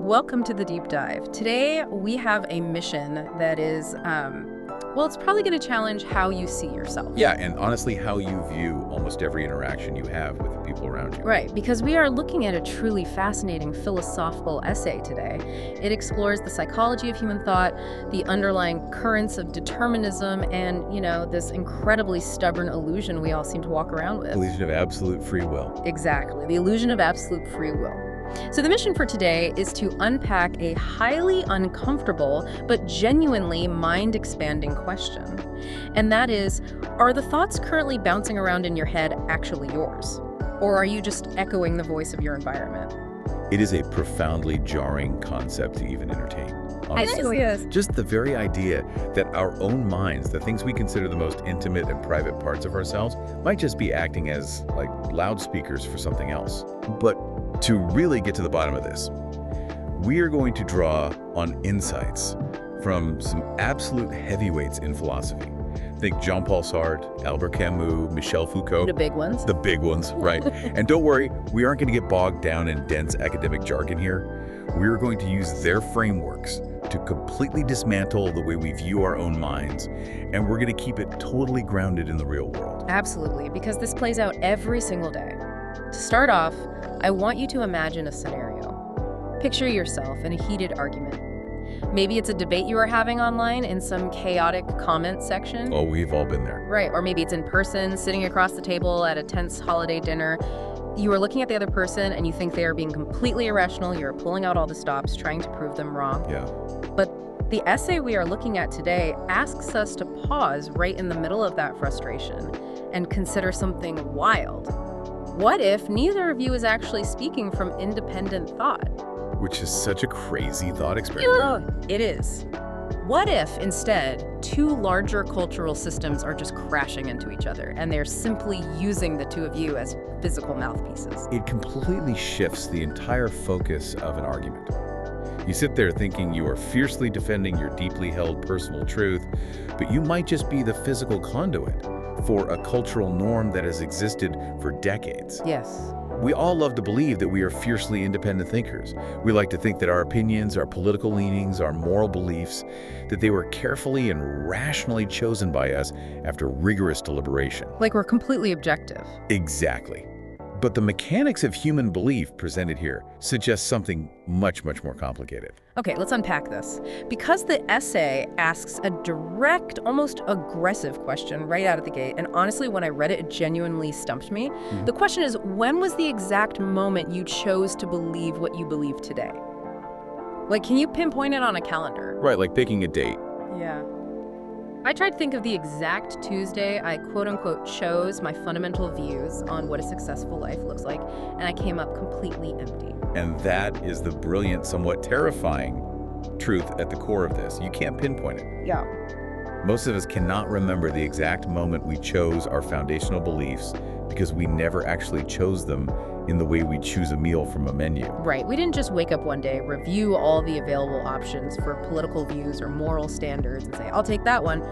Welcome to the Deep Dive. Today, we have a mission that is, it's probably going to challenge how you see yourself. Yeah, and honestly, how you view almost every interaction you have with the people around you. Right, because we are looking at a truly fascinating philosophical essay today. It explores the psychology of human thought, the underlying currents of determinism, and, this incredibly stubborn illusion we all seem to walk around with. Illusion of absolute free will. Exactly, the illusion of absolute free will. So the mission for today is to unpack a highly uncomfortable but genuinely mind-expanding question. And that is, are the thoughts currently bouncing around in your head actually yours? Or are you just echoing the voice of your environment? It is a profoundly jarring concept to even entertain. It really is. Just the very idea that our own minds, the things we consider the most intimate and private parts of ourselves, might just be acting as like loudspeakers for something else. But to really get to the bottom of this, we are going to draw on insights from some absolute heavyweights in philosophy. Think Jean-Paul Sartre, Albert Camus, Michel Foucault. The big ones. The big ones, right. And don't worry, we aren't going to get bogged down in dense academic jargon here. We're going to use their frameworks to completely dismantle the way we view our own minds, and we're going to keep it totally grounded in the real world. Absolutely, because this plays out every single day. To start off, I want you to imagine a scenario. Picture yourself in a heated argument. Maybe it's a debate you are having online in some chaotic comment section. Oh, we've all been there. Right, or maybe it's in person, sitting across the table at a tense holiday dinner. You are looking at the other person and you think they are being completely irrational. You're pulling out all the stops, trying to prove them wrong. Yeah. But the essay we are looking at today asks us to pause right in the middle of that frustration and consider something wild. What if neither of you is actually speaking from independent thought? Which is such a crazy thought experiment. It is. What if, instead, two larger cultural systems are just crashing into each other, and they're simply using the two of you as physical mouthpieces? It completely shifts the entire focus of an argument. You sit there thinking you are fiercely defending your deeply held personal truth, but you might just be the physical conduit for a cultural norm that has existed for decades. Yes. We all love to believe that we are fiercely independent thinkers. We like to think that our opinions, our political leanings, our moral beliefs, that they were carefully and rationally chosen by us after rigorous deliberation. Like we're completely objective. Exactly. But the mechanics of human belief presented here suggest something much, much more complicated. Okay, let's unpack this. Because the essay asks a direct, almost aggressive question right out of the gate, and honestly, when I read it, it genuinely stumped me. The question is, when was the exact moment you chose to believe what you believe today? Like, can you pinpoint it on a calendar? Right, like picking a date. Yeah. I tried to think of the exact Tuesday I quote-unquote chose my fundamental views on what a successful life looks like, and I came up completely empty. And that is the brilliant, somewhat terrifying truth at the core of this. You can't pinpoint it. Yeah. Most of us cannot remember the exact moment we chose our foundational beliefs because we never actually chose them in the way we choose a meal from a menu. Right. We didn't just wake up one day, review all the available options for political views or moral standards and say, I'll take that one.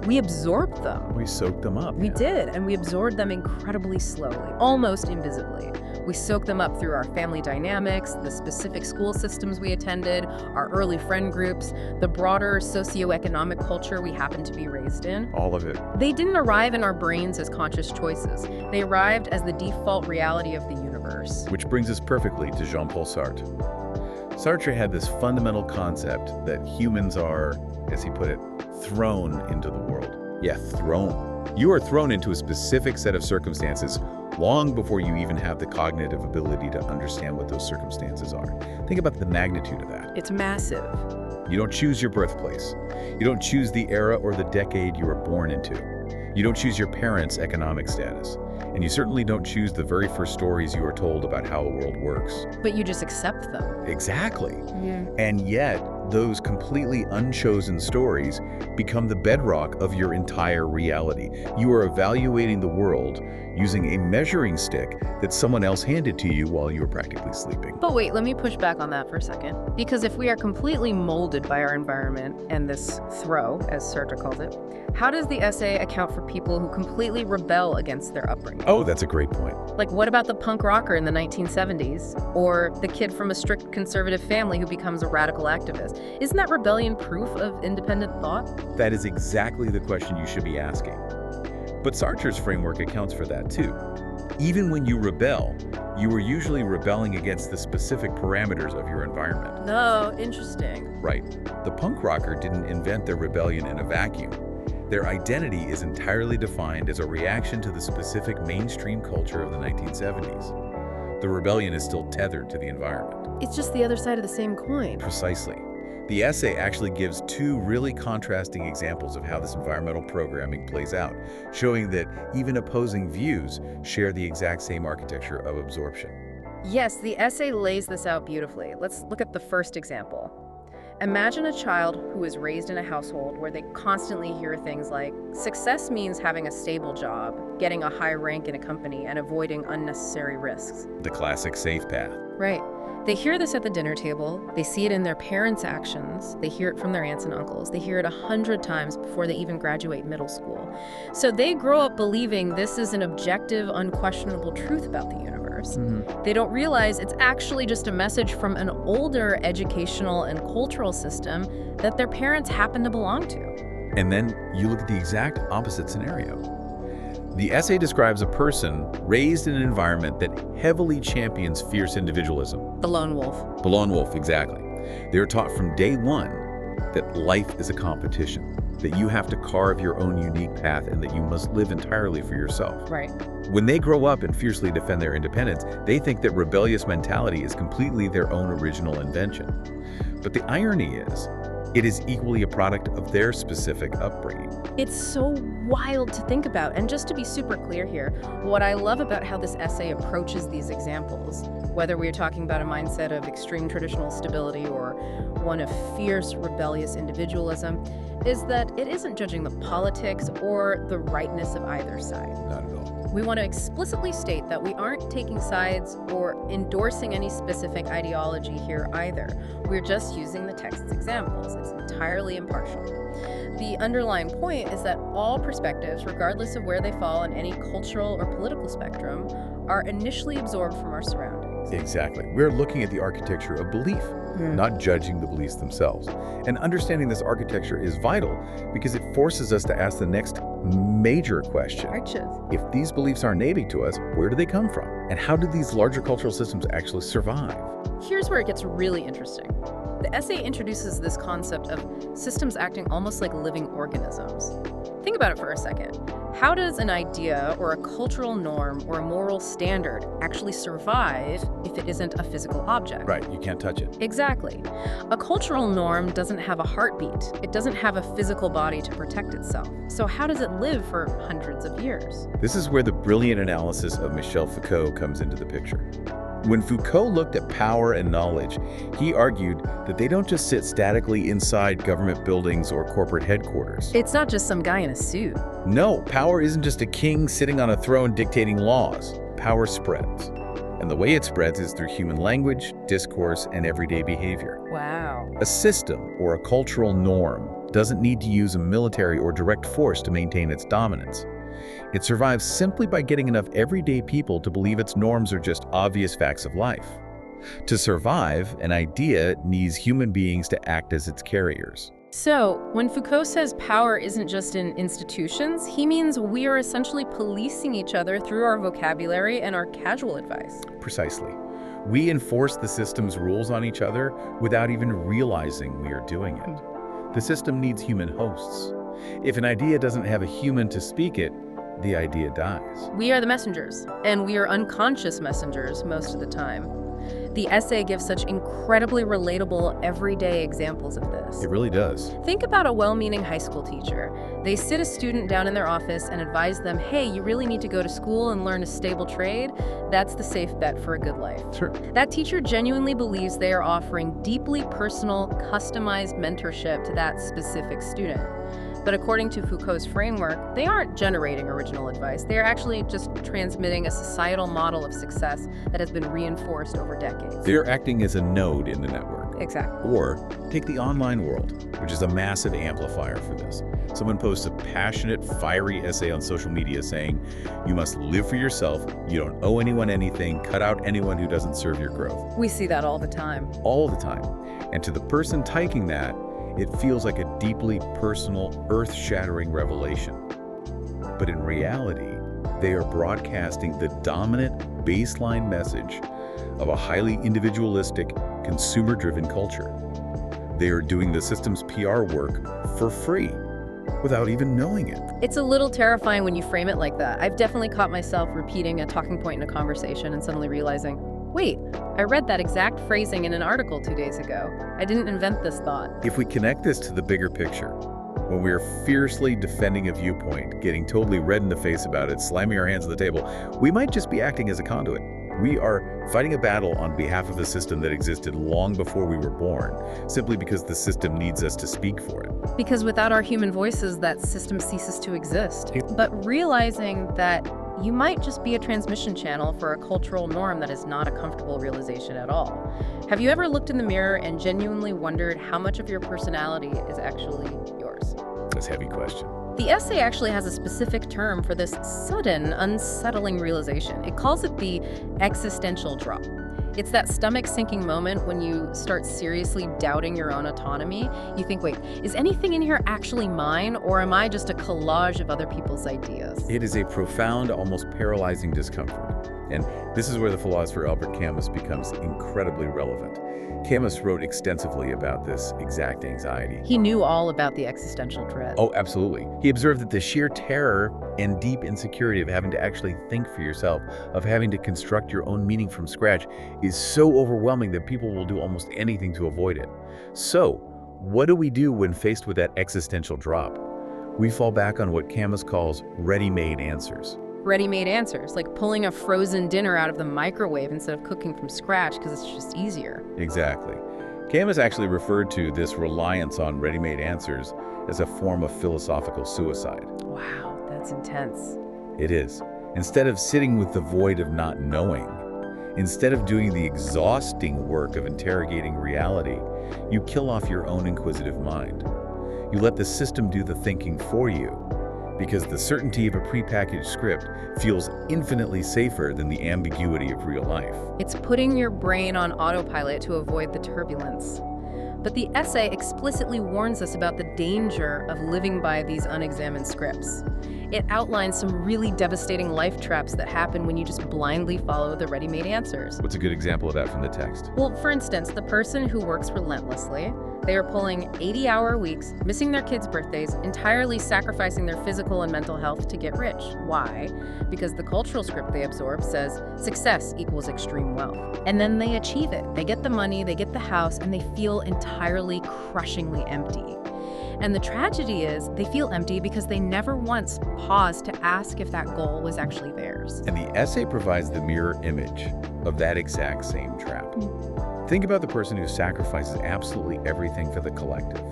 We absorbed them. We soaked them up. We did, and we absorbed them incredibly slowly, almost invisibly. We soaked them up through our family dynamics, the specific school systems we attended, our early friend groups, the broader socioeconomic culture we happened to be raised in. All of it. They didn't arrive in our brains as conscious choices. They arrived as the default reality of the universe. Which brings us perfectly to Jean-Paul Sartre. Sartre had this fundamental concept that humans are, as he put it, thrown into the world. Yeah, thrown. You are thrown into a specific set of circumstances long before you even have the cognitive ability to understand what those circumstances are. Think about the magnitude of that. It's massive. You don't choose your birthplace. You don't choose the era or the decade you were born into. You don't choose your parents' economic status. And you certainly don't choose the very first stories you are told about how the world works. But you just accept them. Exactly. Yeah. And yet, those completely unchosen stories become the bedrock of your entire reality. You are evaluating the world using a measuring stick that someone else handed to you while you were practically sleeping. But wait, let me push back on that for a second. Because if we are completely molded by our environment and this throw, as Sartre calls it, how does the essay account for people who completely rebel against their upbringing? Oh, that's a great point. Like, what about the punk rocker in the 1970s? Or the kid from a strict conservative family who becomes a radical activist? Isn't that rebellion proof of independent thought? That is exactly the question you should be asking. But Sartre's framework accounts for that too. Even when you rebel, you are usually rebelling against the specific parameters of your environment. No, interesting. Right. The punk rocker didn't invent their rebellion in a vacuum. Their identity is entirely defined as a reaction to the specific mainstream culture of the 1970s. The rebellion is still tethered to the environment. It's just the other side of the same coin. Precisely. The essay actually gives two really contrasting examples of how this environmental programming plays out, showing that even opposing views share the exact same architecture of absorption. Yes, the essay lays this out beautifully. Let's look at the first example. Imagine a child who is raised in a household where they constantly hear things like, success means having a stable job, getting a high rank in a company, and avoiding unnecessary risks. The classic safe path. Right. They hear this at the dinner table, they see it in their parents' actions, they hear it from their aunts and uncles, they hear it 100 times before they even graduate middle school. So they grow up believing this is an objective, unquestionable truth about the universe. They don't realize it's actually just a message from an older educational and cultural system that their parents happen to belong to. And then you look at the exact opposite scenario. The essay describes a person raised in an environment that heavily champions fierce individualism. The lone wolf. The lone wolf, exactly. They are taught from day one that life is a competition, that you have to carve your own unique path and that you must live entirely for yourself. Right. When they grow up and fiercely defend their independence, they think that rebellious mentality is completely their own original invention. But the irony is, it is equally a product of their specific upbringing. It's so wild to think about. And just to be super clear here, what I love about how this essay approaches these examples, whether we're talking about a mindset of extreme traditional stability or one of fierce, rebellious individualism, is that it isn't judging the politics or the rightness of either side. Not at all. We want to explicitly state that we aren't taking sides or endorsing any specific ideology here either. We're just using the text's examples. It's entirely impartial. The underlying point is that all perspectives, regardless of where they fall on any cultural or political spectrum, are initially absorbed from our surroundings. Exactly. We're looking at the architecture of belief, not judging the beliefs themselves. And understanding this architecture is vital because it forces us to ask the next major question. If these beliefs aren't native to us, where do they come from? And how do these larger cultural systems actually survive? Here's where it gets really interesting. The essay introduces this concept of systems acting almost like living organisms. Think about it for a second. How does an idea or a cultural norm or a moral standard actually survive if it isn't a physical object? Right, you can't touch it. Exactly. A cultural norm doesn't have a heartbeat. It doesn't have a physical body to protect itself. So how does it live for hundreds of years? This is where the brilliant analysis of Michel Foucault comes into the picture. When Foucault looked at power and knowledge, he argued that they don't just sit statically inside government buildings or corporate headquarters. It's not just some guy in a suit. No, power isn't just a king sitting on a throne dictating laws. Power spreads. And the way it spreads is through human language, discourse, and everyday behavior. Wow. A system or a cultural norm doesn't need to use a military or direct force to maintain its dominance. It survives simply by getting enough everyday people to believe its norms are just obvious facts of life. To survive, an idea needs human beings to act as its carriers. So, when Foucault says power isn't just in institutions, he means we are essentially policing each other through our vocabulary and our casual advice. Precisely. We enforce the system's rules on each other without even realizing we are doing it. The system needs human hosts. If an idea doesn't have a human to speak it, the idea dies. We are the messengers, and we are unconscious messengers most of the time. The essay gives such incredibly relatable, everyday examples of this. It really does. Think about a well-meaning high school teacher. They sit a student down in their office and advise them, hey, you really need to go to school and learn a stable trade. That's the safe bet for a good life. Sure. That teacher genuinely believes they are offering deeply personal, customized mentorship to that specific student. But according to Foucault's framework, they aren't generating original advice. They are actually just transmitting a societal model of success that has been reinforced over decades. They're acting as a node in the network. Exactly. Or take the online world, which is a massive amplifier for this. Someone posts a passionate, fiery essay on social media saying, you must live for yourself, you don't owe anyone anything, cut out anyone who doesn't serve your growth. We see that all the time. All the time. And to the person typing that, it feels like a deeply personal, earth-shattering revelation. But in reality, they are broadcasting the dominant baseline message of a highly individualistic, consumer-driven culture. They are doing the system's PR work for free, without even knowing it. It's a little terrifying when you frame it like that. I've definitely caught myself repeating a talking point in a conversation and suddenly realizing, wait, I read that exact phrasing in an article 2 days ago. I didn't invent this thought. If we connect this to the bigger picture, when we are fiercely defending a viewpoint, getting totally red in the face about it, slamming our hands on the table, we might just be acting as a conduit. We are fighting a battle on behalf of a system that existed long before we were born, simply because the system needs us to speak for it. Because without our human voices, that system ceases to exist. But realizing that you might just be a transmission channel for a cultural norm that is not a comfortable realization at all. Have you ever looked in the mirror and genuinely wondered how much of your personality is actually yours? That's a heavy question. The essay actually has a specific term for this sudden, unsettling realization. It calls it the existential drop. It's that stomach-sinking moment when you start seriously doubting your own autonomy. You think, wait, is anything in here actually mine, or am I just a collage of other people's ideas? It is a profound, almost paralyzing discomfort. And this is where the philosopher Albert Camus becomes incredibly relevant. Camus wrote extensively about this exact anxiety. He knew all about the existential dread. Oh, absolutely. He observed that the sheer terror and deep insecurity of having to actually think for yourself, of having to construct your own meaning from scratch, is so overwhelming that people will do almost anything to avoid it. So, what do we do when faced with that existential drop? We fall back on what Camus calls ready-made answers. Ready-made answers, like pulling a frozen dinner out of the microwave instead of cooking from scratch because it's just easier. Exactly. Camus actually referred to this reliance on ready-made answers as a form of philosophical suicide. Wow, that's intense. It is. Instead of sitting with the void of not knowing, instead of doing the exhausting work of interrogating reality, you kill off your own inquisitive mind. You let the system do the thinking for you, because the certainty of a prepackaged script feels infinitely safer than the ambiguity of real life. It's putting your brain on autopilot to avoid the turbulence. But the essay explicitly warns us about the danger of living by these unexamined scripts. It outlines some really devastating life traps that happen when you just blindly follow the ready-made answers. What's a good example of that from the text? Well, for instance, the person who works relentlessly, they are pulling 80-hour weeks, missing their kids' birthdays, entirely sacrificing their physical and mental health to get rich. Why? Because the cultural script they absorb says success equals extreme wealth. And then they achieve it. They get the money, they get the house, and they feel entirely crushingly empty. And the tragedy is they feel empty because they never once paused to ask if that goal was actually theirs. And the essay provides the mirror image of that exact same trap. Think about the person who sacrifices absolutely everything for the collective.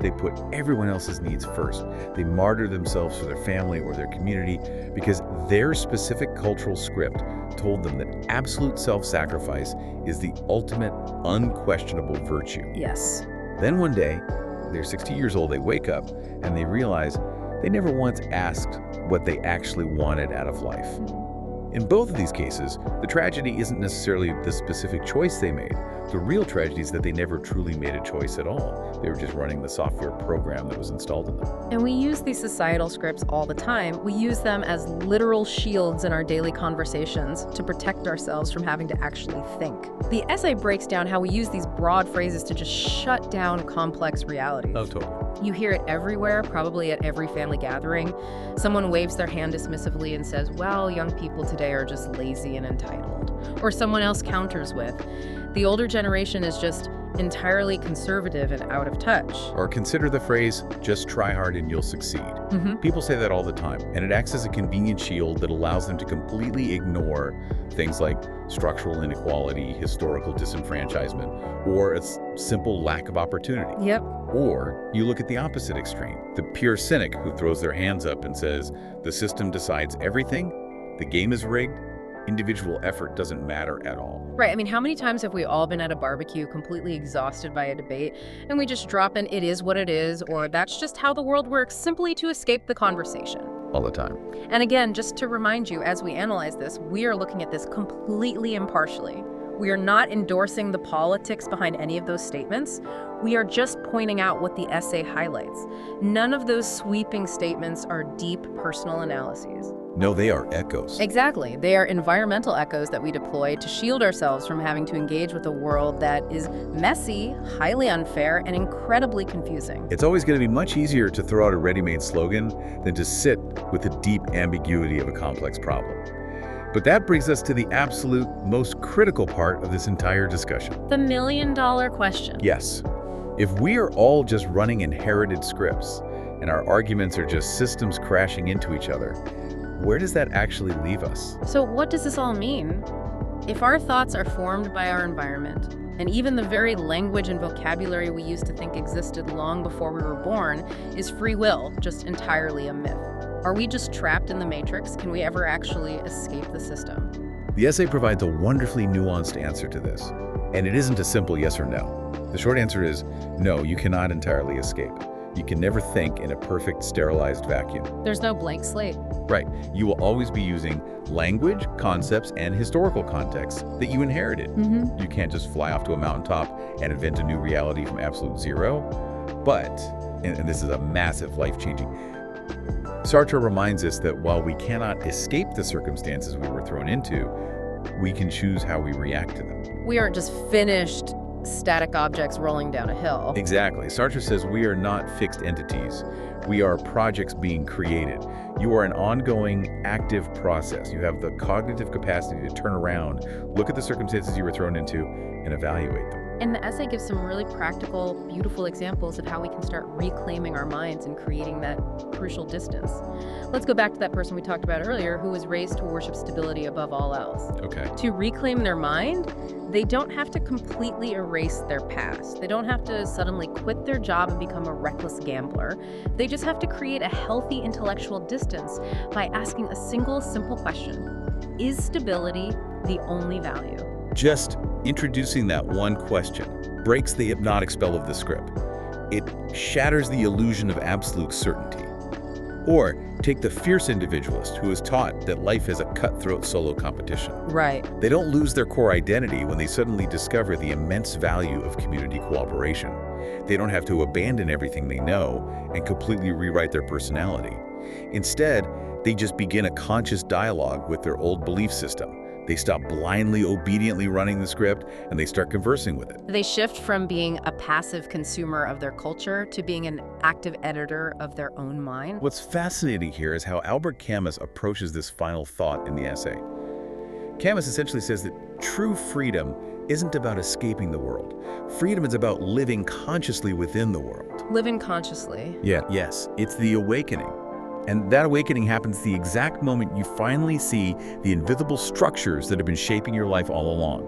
They put everyone else's needs first. They martyr themselves for their family or their community because their specific cultural script told them that absolute self-sacrifice is the ultimate, unquestionable virtue. Yes. Then one day, they're 60 years old, they wake up and they realize they never once asked what they actually wanted out of life. In both of these cases, the tragedy isn't necessarily the specific choice they made. The real tragedy is that they never truly made a choice at all. They were just running the software program that was installed in them. And we use these societal scripts all the time. We use them as literal shields in our daily conversations to protect ourselves from having to actually think. The essay breaks down how we use these broad phrases to just shut down complex realities. Oh, totally. You hear it everywhere, probably at every family gathering. Someone waves their hand dismissively and says, well, young people today are just lazy and entitled. or someone else counters with. The older generation is just entirely conservative and out of touch. Or consider the phrase, just try hard and you'll succeed. People say that all the time, and it acts as a convenient shield that allows them to completely ignore things like structural inequality, historical disenfranchisement, or a simple lack of opportunity. Yep. Or you look at the opposite extreme, the pure cynic who throws their hands up and says, the system decides everything, the game is rigged, individual effort doesn't matter at all. Right. I mean, how many times have we all been at a barbecue completely exhausted by a debate, and we just drop in, it is what it is, or that's just how the world works, simply to escape the conversation? All the time. And again, just to remind you, as we analyze this, we are looking at this completely impartially. We are not endorsing the politics behind any of those statements. We are just pointing out what the essay highlights. None of those sweeping statements are deep personal analyses. No, they are echoes. Exactly. They are environmental echoes that we deploy to shield ourselves from having to engage with a world that is messy, highly unfair, and incredibly confusing. It's always going to be much easier to throw out a ready-made slogan than to sit with the deep ambiguity of a complex problem. But that brings us to the absolute most critical part of this entire discussion. The million-dollar question. Yes. If we are all just running inherited scripts, and our arguments are just systems crashing into each other, where does that actually leave us? So what does this all mean? If our thoughts are formed by our environment, and even the very language and vocabulary we used to think existed long before we were born is free will, just entirely a myth. Are we just trapped in the matrix? Can we ever actually escape the system? The essay provides a wonderfully nuanced answer to this, and it isn't a simple yes or no. The short answer is no, you cannot entirely escape. You can never think in a perfect, sterilized vacuum. There's no blank slate. Right. You will always be using language, concepts, and historical contexts that you inherited. You can't just fly off to a mountaintop and invent a new reality from absolute zero. But, and this is a massive life-changing, Sartre reminds us that while we cannot escape the circumstances we were thrown into, we can choose how we react to them. We aren't just finished static objects rolling down a hill. Exactly. Sartre says we are not fixed entities. We are projects being created. You are an ongoing, active process. You have the cognitive capacity to turn around, look at the circumstances you were thrown into, and evaluate them. And the essay gives some really practical, beautiful examples of how we can start reclaiming our minds and creating that crucial distance. Let's go back to that person we talked about earlier who was raised to worship stability above all else. Okay. To reclaim their mind, they don't have to completely erase their past. They don't have to suddenly quit their job and become a reckless gambler. They just have to create a healthy intellectual distance by asking a single, simple question. Is stability the only value? Just introducing that one question breaks the hypnotic spell of the script. It shatters the illusion of absolute certainty. Or take the fierce individualist who is taught that life is a cutthroat solo competition. Right. They don't lose their core identity when they suddenly discover the immense value of community cooperation. They don't have to abandon everything they know and completely rewrite their personality. Instead, they just begin a conscious dialogue with their old belief system. They stop blindly, obediently running the script, and they start conversing with it. They shift from being a passive consumer of their culture to being an active editor of their own mind. What's fascinating here is how Albert Camus approaches this final thought in the essay. Camus essentially says that true freedom isn't about escaping the world. Freedom is about living consciously within the world. Living consciously. Yes, it's the awakening. And that awakening happens the exact moment you finally see the invisible structures that have been shaping your life all along.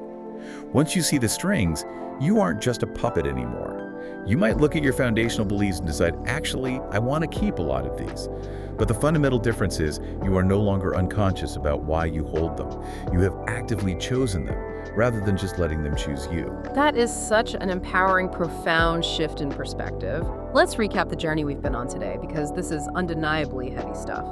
Once you see the strings, you aren't just a puppet anymore. You might look at your foundational beliefs and decide, actually, I want to keep a lot of these. But the fundamental difference is you are no longer unconscious about why you hold them. You have actively chosen them, rather than just letting them choose you. That is such an empowering, profound shift in perspective. Let's recap the journey we've been on today, because this is undeniably heavy stuff.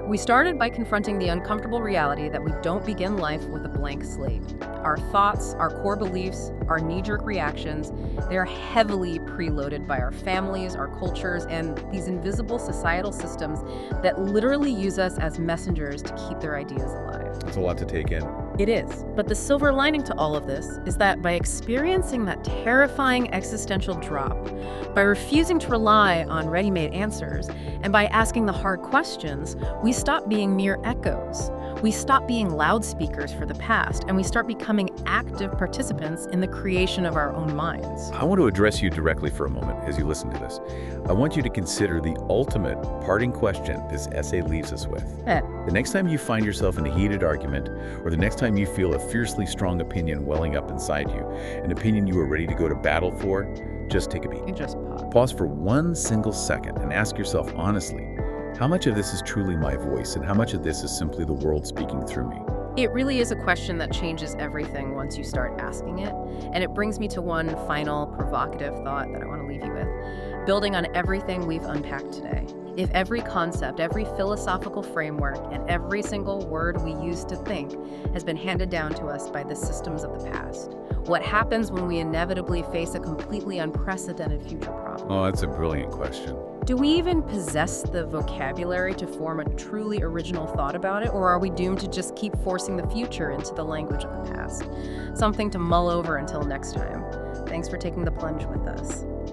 We started by confronting the uncomfortable reality that we don't begin life with a blank slate. Our thoughts, our core beliefs, our knee-jerk reactions, they are heavily preloaded by our families, our cultures, and these invisible societal systems that literally use us as messengers to keep their ideas alive. It's a lot to take in. It is. But the silver lining to all of this is that by experiencing that terrifying existential drop, by refusing to rely on ready-made answers, and by asking the hard questions, we stop being mere echoes. We stop being loudspeakers for the past, and we start becoming active participants in the creation of our own minds. I want to address you directly for a moment as you listen to this. I want you to consider the ultimate parting question this essay leaves us with. The next time you find yourself in a heated argument, or the next time you feel a fiercely strong opinion welling up inside you, an opinion you are ready to go to battle for, just take a beat. Just pause. Pause for one single second and ask yourself honestly, how much of this is truly my voice and how much of this is simply the world speaking through me? It really is a question that changes everything once you start asking it. And it brings me to one final provocative thought that I want to leave you with. Building on everything we've unpacked today, if every concept, every philosophical framework, and every single word we use to think has been handed down to us by the systems of the past, what happens when we inevitably face a completely unprecedented future problem? Oh, that's a brilliant question. Do we even possess the vocabulary to form a truly original thought about it, or are we doomed to just keep forcing the future into the language of the past? Something to mull over until next time. Thanks for taking the plunge with us.